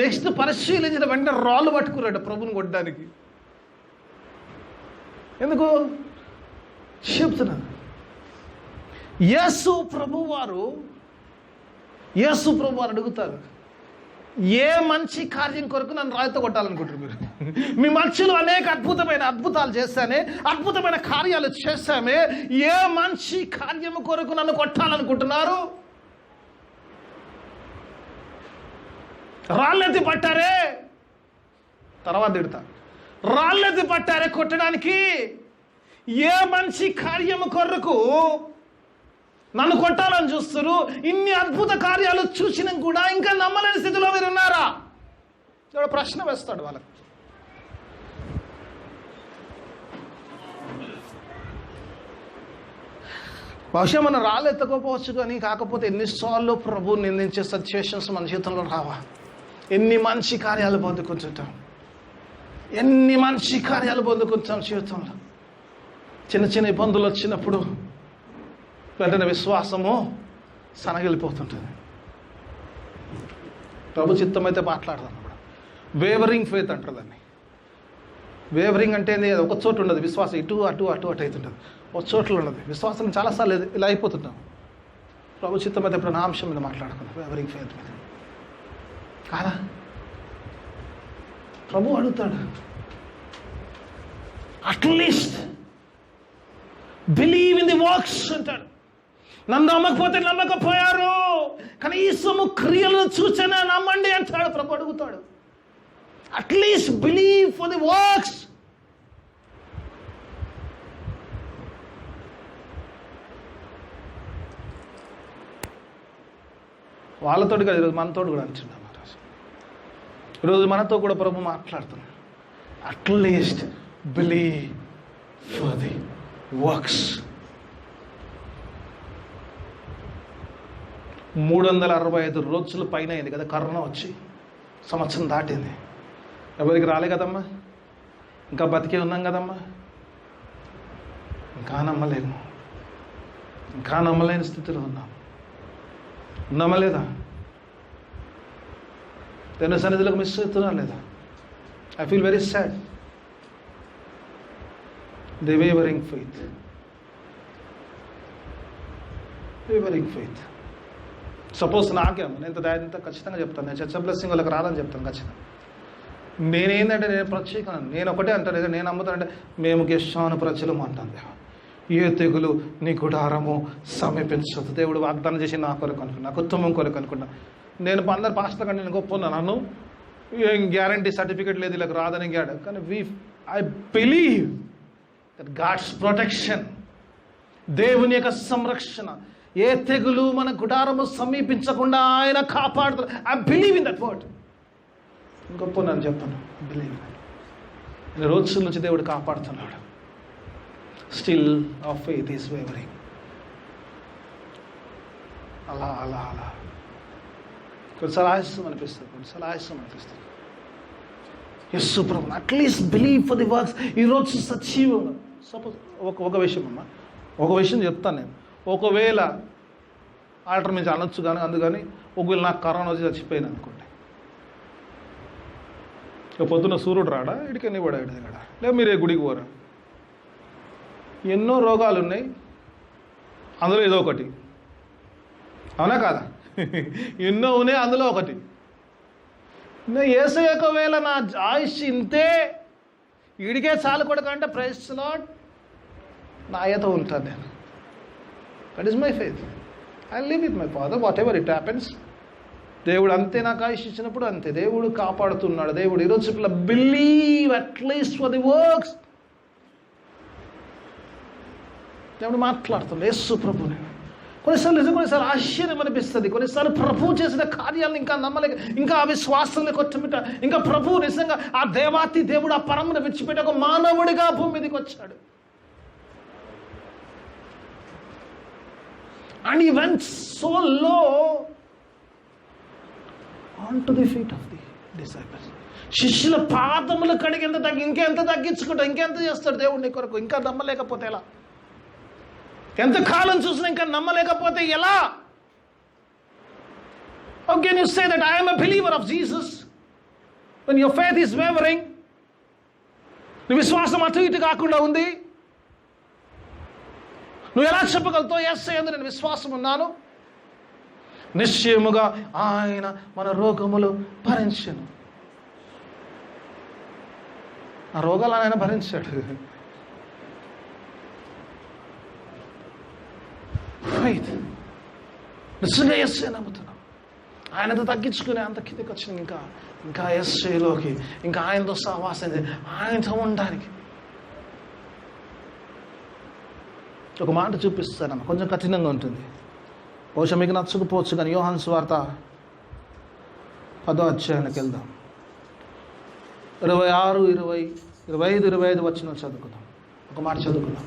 S1: నెక్స్ట్ పరిశీలించిన వెంటనే రాళ్ళు పట్టుకున్నాడు ప్రభుని కొట్టడానికి. ఎందుకు చెప్తున్నాను, యేసు ప్రభు వారు అడుగుతారు, ఏ మంచి కార్యం కొరకు నన్ను రాయితో కొట్టాలనుకుంటారు మీరు? మీ మధ్యలో అనేక అద్భుతాలు చేశానే, అద్భుతమైన కార్యాలు చేశామే, ఏ మంచి కార్యము కొరకు నన్ను కొట్టాలనుకుంటున్నారు? రాళ్ళెత్తి పట్టారే, తర్వాత తిడతా, రాళ్ళెత్తి పట్టారే కొట్టడానికి, ఏ మంచి కార్యము కొరకు నన్ను కొట్టాలని చూస్తారు? ఇన్ని అద్భుత కార్యాలు చూసినా కూడా ఇంకా నమ్మలేని స్థితిలో మీరు ఉన్నారా? ఇక్కడ ప్రశ్న వేస్తాడు వాళ్ళకి. బహుశా మనం రాళ్ళెత్తకపోవచ్చు కానీ, కాకపోతే ఎన్నిసార్లు ప్రభు నిందించే సిచ్యువేషన్స్ మన జీవితంలో రావా? ఎన్ని మంచి కార్యాలు పొందుకుంటుంటాం, ఎన్ని మంచి కార్యాలు పొందుకుంటాం జీవితంలో. చిన్న చిన్న ఇబ్బందులు వచ్చినప్పుడు వెంటనే విశ్వాసము సనగిలిపోతుంటుంది. ప్రభు చిత్తం అయితే మాట్లాడదాం అన్నమాట. వేవరింగ్ ఫెయిత్ అంటారు దాన్ని. వేవరింగ్ అంటే ఒక చోటు ఉండదు విశ్వాసం, ఇటు అటు అటు అటు అవుతుంటుంది, ఒక చోట్ల ఉండదు విశ్వాసం. చాలాసార్లు ఇలా అయిపోతుంటాం. ప్రభు చిత్తం అయితే ఇప్పుడు నా అంశం మీద మాట్లాడుకుందాం, వేవరింగ్ ఫెయిత్ మీద కాదా? ప్రభు అడుగుతాడు, at least believe in the works అంటాడు. నన్ను నమ్మకపోతే నమ్మకపోయారు, కనీసము క్రియలను చూచనే నమ్మండి అంటాడు ప్రభు. అడుగుతాడు, at least believe for the works. వాళ్ళతోటి కాదు, ఈరోజు మనతోటి కూడా అంటున్నాం. ఈరోజు మనతో కూడా ప్రభు మాట్లాడుతున్నాడు, at least believe for the works. 365 రోజుల పైన అయింది కదా కరోనా వచ్చి, సంవత్సరం దాటింది. ఎవరికి రాలే కదమ్మా, ఇంకా బతికే ఉన్నాం కదమ్మా. ఇంకా నమ్మలేని స్థితిలో ఉన్నాం. నమ్మలేదా? దేవుని సన్నిధిలోకి మిస్ అవుతున్నా లేదా? I feel very sad. The wavering faith. Suppose నాకేమో నేను ఇంత ఖచ్చితంగా చెప్తాను, నేను చర్చ బ్లెస్సింగ్ వాళ్ళకి రాదని చెప్తాను ఖచ్చితంగా. నేనేంటంటే నేను ప్రత్యేకను, నేను ఒకటే అంటాను, లేదా నేను నమ్ముతానంటే మేము గెస్టాను ప్రజలు అంటాను. ఏ తెగులు నీ గుడారము సమీపించదు. దేవుడు వాగ్దానం చేసి నా కొరకు అనుకున్నా, నా కుటుంబం కొరకు అనుకున్నా. నేను అందరు పాస్టర్ కంటే నేను గొప్ప నన్ను ఏం గ్యారంటీ సర్టిఫికేట్ లేదు ఇలా రాదని గాడు. కానీ I believe that God's protection, దేవుని యొక్క సంరక్షణ, ఏ తెగులు మన గుడారము సమీపించకుండా ఆయన కాపాడుతారు. I believe in that word. గొప్ప నన్ను చెప్తాను, బిలీవ్. రోజుల నుంచి దేవుడు కాపాడుతున్నాడు. Still of faith is wavering. అలా అలా అలా కొన్నిసార్లు ఆయాసం అనిపిస్తుంది, యేసు ప్రభు at least believe for the works. ఈరోజు సజీవంగా సపోజ్ ఒక విషయం అమ్మా, ఒక విషయం చెప్తాను నేను. ఒకవేళ ఆల్టర్ నుంచి అనొచ్చు కానీ అందుకని ఒకవేళ నాకు కరోనా వచ్చి చచ్చిపోయాను అనుకోండి, ఇక పొద్దున్న సూర్యుడు రాడా, ఇడికన్నీ కూడా దిగడా, లేదా మీరే గుడికి పోరా. ఎన్నో రోగాలు ఉన్నాయి, అందులో ఏదో ఒకటి, అవునా కాదా? ఎన్నో ఉన్నాయి, అందులో ఒకటి. యేసయ్య ఒకవేళ నా ఆయుష్ ఇంతే, ఈడికే చాలు కొడుకు అంటే ప్రైజ్ లార్డ్ నా ఆయతో ఉంటాను నేను. That is my faith. I live with my father what ever it happens. దేవుడు అంతే నాకు ఆయుష్ ఇచ్చినప్పుడు అంతే. దేవుడు కాపాడుతున్నాడు. దేవుడు ఈరోజు చెప్పిన believe at least for the works. దేవుడు మాట్లాడుతున్నాడు యేసు ప్రభుని. కొన్నిసార్లు ఆశ్చర్యం అనిపిస్తుంది. కొన్నిసార్లు ప్రభువు చేసిన కార్యాలను ఇంకా నమ్మలేక, ఇంకా అవిశ్వాసాన్ని కొట్టుమిట, ఇంకా ప్రభువు నిజంగా ఆ దేవాతి దేవుడు ఆ పరమును విడిచిపెట్టి ఒక మానవుడిగా భూమి మీదకి వచ్చాడు. And he went so low onto the feet of the disciples. శిష్యుల పాదములు కడిగి ఇంకెంత తగ్గించుకుంటా, ఇంకెంత చేస్తాడు దేవుడిని కొరకు? ఇంకా నమ్మలేకపోతే ఎలా? ఎంతకాలం చూసినా ఇంకా నమ్మలేకపోతే ఎలా? How can you say that I am a believer of Jesus when your faith is wavering? నీ విశ్వాసం అటు ఇటు కాకుండా ఉంది. నువ్వు ఎలా చెప్పగలుగుతావు యేసయ్య యందు నేను విశ్వాసం ఉన్నాను? నిశ్చయముగా ఆయన మన రోగములు భరించెను. ఆ రోగాలు ఆయన భరించాడు. నిజంగా యేసయ్య నమ్ముతున్నాం. ఆయనతో తగ్గించుకుని అంత కిందకి వచ్చిన ఇంకా యేసయ్యలోకి, ఇంకా ఆయనతో సహవాసం, ఆయనతో ఉండడానికి. ఒక మాట చూపిస్తానమ్మా, కొంచెం కఠినంగా ఉంటుంది, బహుశా మీకు నచ్చకపోవచ్చు, కానీ యోహాను సువార్త 10వ అధ్యాయానికి వెళ్దాం. 26, 20, 25, 25 వచనం చదువుకుందాం. ఒక మాట చదువుకుందాం.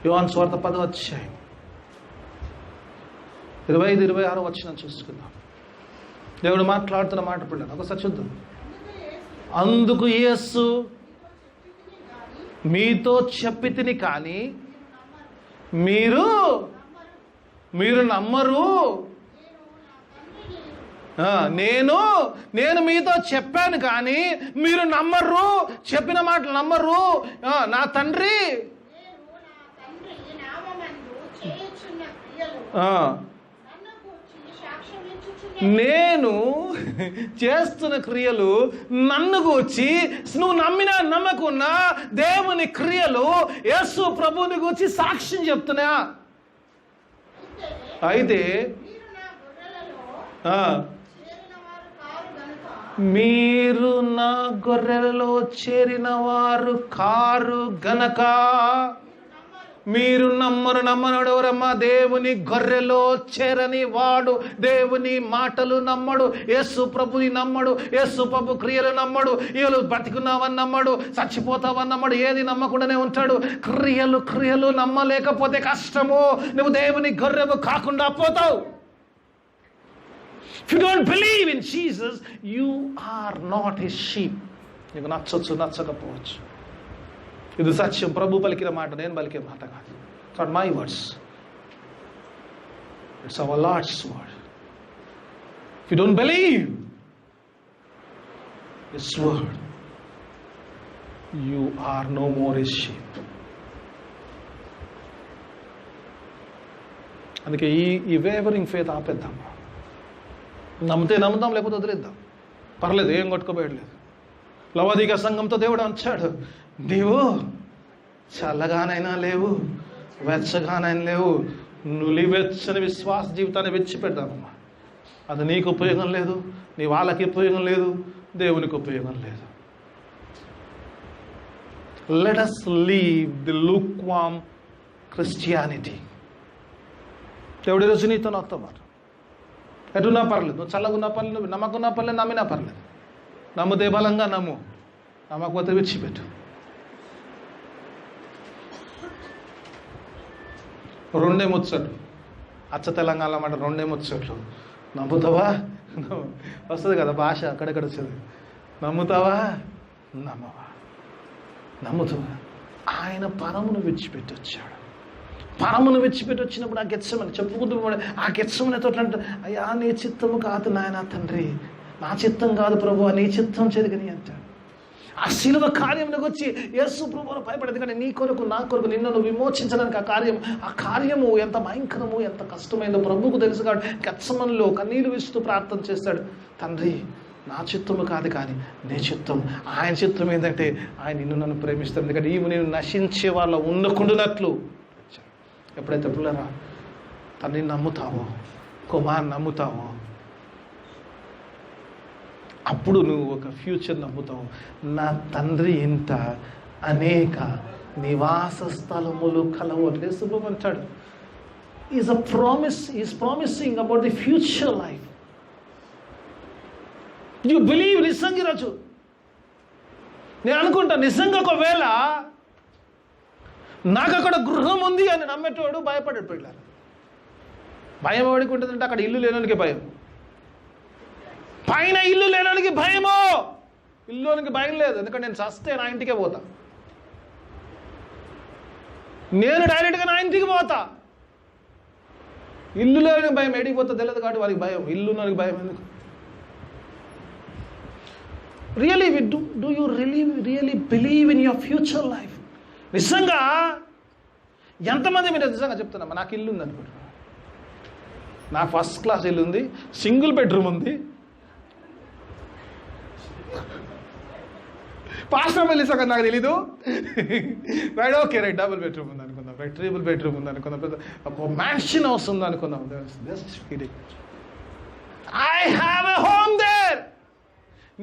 S1: యోహాను సువార్త 10వ అధ్యాయం 25, 26 వచనం చూసుకుందాం. దేవుడు మాట్లాడుతున్న మాట పడ్డాను, ఒకసారి చూద్దాం. అందుకు యేసు మీతో చెప్పితిని కానీ మీరు నమ్మరు. నేను మీతో చెప్పాను కానీ మీరు నమ్మరు, చెప్పిన మాటలు నమ్మరు. నా తండ్రి నేను చేస్తున్న క్రియలు నన్ను గూర్చి, నువ్వు నమ్మినా నమ్మకున్నా దేవుని క్రియలు యేసు ప్రభువుని గూర్చి సాక్ష్యం చెప్తున్నా. అయితే మీరు నా గొర్రెలలో చేరిన వారు కారు గనక మీరు నమ్మనోడెవరమ్మా? దేవుని గొర్రెలో చేరని వాడు దేవుని మాటలు నమ్మడు, యేసు ప్రభుని నమ్మడు, యేసు ప్రభు క్రియలు నమ్మడు, వీళ్ళు బతికున్నావని నమ్మడు, చచ్చిపోతావని నమ్మడు, ఏది నమ్మకుండానే ఉంటాడు. క్రియలు నమ్మలేకపోతే కష్టము, నువ్వు దేవుని గొర్రెవు కాకుండా పోతావు. If you don't believe in Jesus, you are not his sheep. నీకు నచ్చొచ్చు, నచ్చకపోవచ్చు. ఇది సత్యం, ప్రభు పలికిన మాట, నేను పలికే మాట కాదు. It's not my words, it's our Lord's word. If you don't believe his word, you are no more his sheep. అందుకే ఈ వేవరింగ్ ఫేత్ ఆపేద్దాం. నమ్మితే నమ్ముదాం, లేకపోతే వదిలేద్దాం, పర్లేదు, ఏం కొట్టుకోబోయట్లేదు. లవోదిక సంఘంతో దేవుడు అంచాడు, నీవు చల్లగానైనా లేవు, వెచ్చగానైనా లేవు, నులివెచ్చని విశ్వాస జీవితాన్ని విడిచిపెడతామమ్మా. అది నీకు ఉపయోగం లేదు, నీ వాళ్ళకి ఉపయోగం లేదు, దేవునికి ఉపయోగం లేదు. Let us leave the lukewarm Christianity. దేవుడి రోజు నీతో నాతో మాట, ఎటున్నా పర్లేదు, నువ్వు చల్లగున్నా పర్లేదు, నువ్వు నమ్మకున్నా పర్లేదు, నమ్మినా పర్లేదు. నమ్మితే బలంగా నమ్ము, నమ్మకపోతే విడిచిపెట్టు. రెండే ముచ్చట్లు, అచ్చ తెలంగాణ మాట రెండే ముచ్చట్లు. నమ్ముతావా? వస్తుంది కదా భాష, అక్కడెక్కడ వచ్చేది. నమ్ముతావా? నమ్మవా? నమ్ముతావా? ఆయన పరమును విడిచిపెట్టి వచ్చాడు. పరమును విడిచిపెట్టి వచ్చినప్పుడు ఆ గెత్సెమని చెప్పుకుంటూ, ఆ గెత్సెమనితో అంటే, అయ్యా నీ చిత్తము కాదు నాయన తండ్రి, నా చిత్తం కాదు ప్రభు, నీ చిత్తం చెరిగని అంటాడు. ఆ శిలువ కార్యంలోకి వచ్చి యేసు ప్రభువును భయపడేది, కానీ నీ కొరకు నా కొరకు నిన్ను విమోచించడానికి ఆ కార్యము ఎంత భయంకరము, ఎంత కష్టమైందో ప్రభువుకు తెలుసు. కాబట్టి గెత్సెమనిలో కన్నీరు విస్తూ ప్రార్థన చేస్తాడు, తండ్రి నా చిత్తము కాదు కానీ నీ చిత్తం. ఆయన చిత్తం ఏంటంటే ఆయన నిన్ను నన్ను ప్రేమిస్తాడు, ఎందుకంటే ఈమె నేను నశించే వాళ్ళ ఉండకుండానట్లు. ఎప్పుడైతే పిల్లరా తల్లిని నమ్ముతావో, కుమారుని నమ్ముతావో, అప్పుడు నువ్వు ఒక ఫ్యూచర్ నమ్ముతావు. నా తండ్రి ఇంట అనేక నివాస స్థలములు కలవు. యేసుప్రభు అంటాడు, is a promise, is promising about the future life. You believe. నిజంగా ఈరోజు నేను అనుకుంటా, నిజంగా ఒకవేళ నాకు అక్కడ గృహం ఉంది అని నమ్మేటోడు భయపడాడు. పిల్లలు భయం ఎవడికి ఉంటుందంటే అక్కడ ఇల్లు లేనానికి భయం, పైన ఇల్లు లేనానికి భయమో. ఇల్లునికి భయం లేదు, ఎందుకంటే నేను చస్తే నా ఇంటికే పోతా, నేను డైరెక్ట్గా నా ఇంటికి పోతా. ఇల్లు లేని భయం ఎడికి పోతా తెలియదు కాబట్టి వారికి భయం, ఇల్లుకి భయం ఎందుకు? Really do you really believe in your future life? నిజంగా ఎంతమంది మీరు నిజంగా చెప్తున్నామా, నాకు ఇల్లు ఉంది అనుకుంటున్నా, నాకు ఫస్ట్ క్లాస్ ఇల్లు ఉంది, సింగిల్ బెడ్రూమ్ ఉంది, పాస్టర్ వెళ్ళేసా కదా నాకు తెలీదు, right okay right double bedroom ఉంది అనుకుందాం, రైట్ ట్రిపుల్ బెడ్రూమ్ ఉంది అనుకుందాం, ఒక మ్యాన్షన్ హౌస్ ఉంది అనుకుందాం. I have a home there.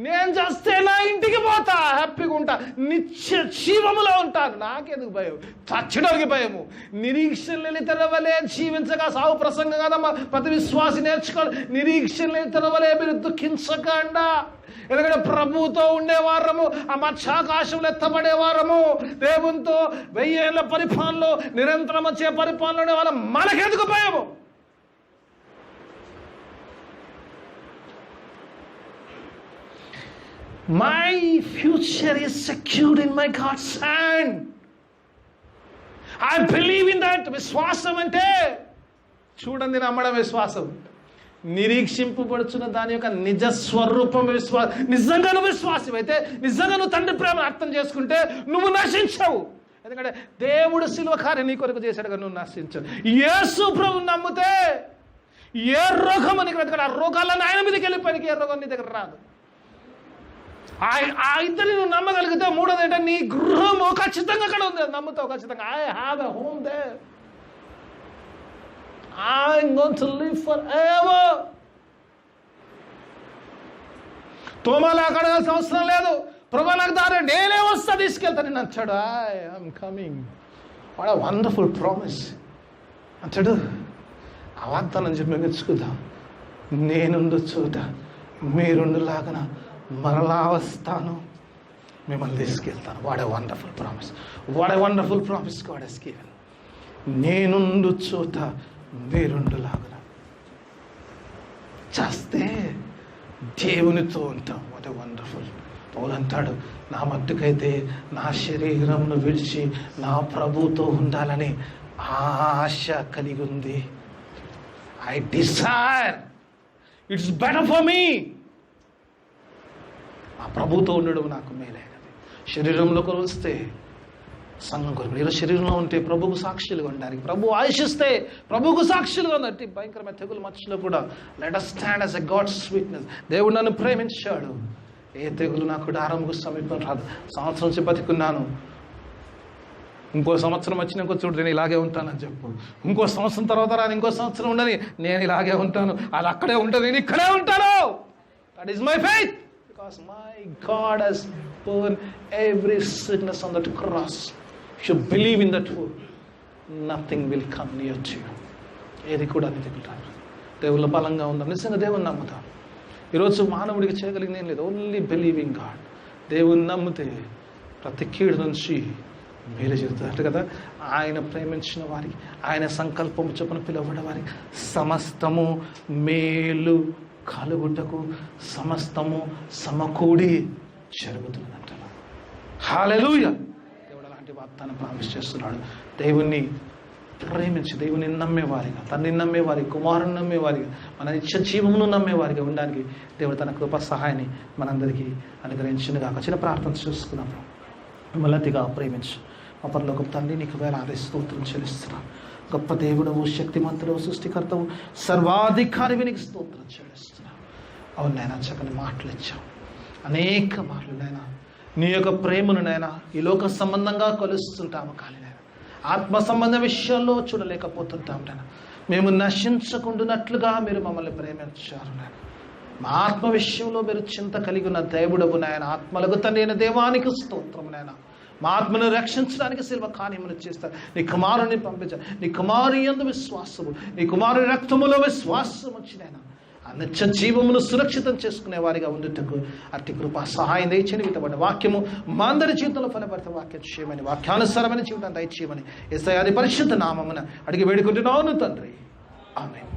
S1: నేను చేస్తే నా ఇంటికి పోతా, హ్యాపీగా ఉంటా, నిత్య జీవములో ఉంటాను. నాకెందుకు భయం? చచ్చడానికి భయము. నిరీక్షణ లేని తెరవలే జీవించగా సాగు ప్రసంగం కదమ్మా, ప్రతి విశ్వాసి నేర్చుకోవాలి. నిరీక్షణ లేని తెరవలే మీరు దుఃఖించకుండా, ఎందుకంటే ప్రభువుతో ఉండేవారము, ఆ మత్స్యాకాశంలో ఎత్తబడేవారము, దేవునితో 1000 ఏళ్ల పరిపాలనలో నిరంతరం వచ్చే పరిపాలన ఉండేవాళ్ళం. మనకెందుకు భయము? My future is secured in my God's hand. I believe in that. విశ్వాసం అంటే చూడండి, నమ్మడం విశ్వాసం. నిరీక్షింపబడుచున్న దాని యొక్క నిజ స్వరూపం విశ్వాసం. నిజంగా నువ్వు విశ్వాసం అయితే, నిజంగా నువ్వు తండ్రి ప్రేమను అర్థం చేసుకుంటే నువ్వు నశించవు. ఎందుకంటే దేవుడు శిలువ కార్యం నీ కొరకు చేశాడుగా, నువ్వు నశించవు. యేసు ప్రభువుని నమ్మితే ఏ రోగం నీకు రాదు. ఆ రోగాలను ఆయన మీదకి వెళ్ళిపోయినకి ఏ రోగం నీ దగ్గర రాదు. ఆ ఇద్దరిని నువ్వు నమ్మగలిగితే, మూడోది ఏంటంటే నీ గృహము ఖచ్చితంగా అక్కడ ఉంది, నమ్ముతావు ఖచ్చితంగా. I have a home there, I'm going to live forever. తోమాలు అక్కడ అవసరం లేదు, ప్రభు నాకు దారి నేనే వస్తా, తీసుకెళ్తాను నేను అంటాడు. I'm coming. What a wonderful promise అంటాడు. ఆ వాగ్దానం చెప్పి మెచ్చుకుందాం. నేనుండు చోట మీరుండులాగన మరలా వస్తాను, మిమ్మల్ని తీసుకెళ్తాను. What a wonderful promise, what a wonderful promise God has given. నేనుండు చోట మీరుండులాగన. చేస్తే దేవునితో ఉంటాం. What a wonderful. పౌలు అంటాడు, నా మట్టుకైతే నా శరీరంను విడిచి నా ప్రభుతో ఉండాలని ఆశ కలిగి ఉంది. I desire, it's better for me. ఆ ప్రభుతో ఉండడం నాకు మేలైనది. శరీరంలో కొలిస్తే సంఘం కొరకు, ఈరోజు శరీరంలో ఉంటే ప్రభుకు సాక్షులుగా ఉండడానికి, ప్రభు ఆశిస్తే ప్రభుకు సాక్షులుగా ఉన్నట్టు భయంకరమైన తెగులు మధ్యలో కూడా let us stand as a God's witness. దేవుడు నన్ను ప్రేమించాడు, ఏ తెగులు నాకు డారంకు సమీపం రాదు. సంవత్సరం నుంచి బతికున్నాను, ఇంకో సంవత్సరం వచ్చిన ఇంకో చూడు నేను ఇలాగే ఉంటానని చెప్పు. ఇంకో సంవత్సరం తర్వాత రాని, ఇంకో సంవత్సరం ఉండని, నేను ఇలాగే ఉంటాను, అది అక్కడే ఉంటాను, నేను ఇక్కడే ఉంటాను. That is my faith. Because my God has borne every sickness on that cross. If you believe in that word, nothing will come near to you. ఏది కూడా నీ దగ్గర రాదు. దేవుళ్ళ బలంగా ఉందాం, నిజంగా దేవుని నమ్ముతాం. ఈరోజు మానవుడికి చేయగలిగింది ఏం లేదు, ఓన్లీ బిలీవింగ్ గాడ్. దేవుని నమ్మితే ప్రతి కీడు నుంచి మేలు చెబుతారు కదా. ఆయన ప్రేమించిన వారికి, ఆయన సంకల్పం చొప్పున పిలువబడిన వారికి సమస్తము మేలు కలుగుటకు సమస్తము సమకూడి జరుగుతున్నదంటారు. హల్లెలూయా. దేవుడు అలాంటి వాగ్దానం ప్రామిస్ చేస్తున్నాడు. దేవుణ్ణి ప్రేమించి, దేవుని నమ్మేవారిగా, తన్ని నమ్మేవారిగా, కుమారుని నమ్మేవారిగా, మన నిత్య జీవమును నమ్మేవారిగా ఉండడానికి దేవుడు తన కృప సహాయాన్ని మనందరికీ అనుగ్రహించినగాక. చిన్న ప్రార్థన చేసుకున్నాము. మిమ్మల్ని అతిగా ప్రేమించు మా పరలోకపు తండ్రి, నీకు వేలాది స్తోత్రం చెల్లిస్తున్నాం. గొప్ప దేవుడవు, శక్తిమంతుడవు, సృష్టికర్తవు, సర్వాధికారివి, నీకు స్తోత్రం చెల్లిస్తున్నాం. అవును నాయన, చక్కని మాటలు ఇచ్చావు, అనేక మాటలు నాయన. నీ యొక్క ప్రేమను నాయన ఈ లోక సంబంధంగా కొలుస్తుంటాము, కానీ నాయన ఆత్మ సంబంధ విషయాల్లో చూడలేకపోతుంటాం నాయన. మేము నశించకుండానట్లుగా మీరు మమ్మల్ని ప్రేమించారు నాయన. మా ఆత్మ విషయంలో మీరు చింత కలిగి ఉన్న దేవుడవు నాయన. ఆత్మలకు తండ్రి అయిన దేవానికి స్తోత్రం నాయన. మా ఆత్మను రక్షించడానికి శిల్వ కార్యములు చేస్తారు. నీ కుమారుని పంపించారు. నీ కుమారు యందు విశ్వాసము, నీ కుమారుని రక్తములో విశ్వాసం వచ్చినైనా ఆ నిత్య జీవమును సురక్షితం చేసుకునే వారిగా ఉండుటకు అట్టి కృప సహాయం దయచేయని విత్తబడిన వాక్యము మా అందరి జీవితంలో ఫలభరిత వాక్యం చేయమని, వాక్యానుసారమైన జీవితాన్ని దయచేయమని యేసయ్య పరిశుద్ధ నామమున అడిగి వేడుకుంటున్నాను తండ్రి. ఆమేన్.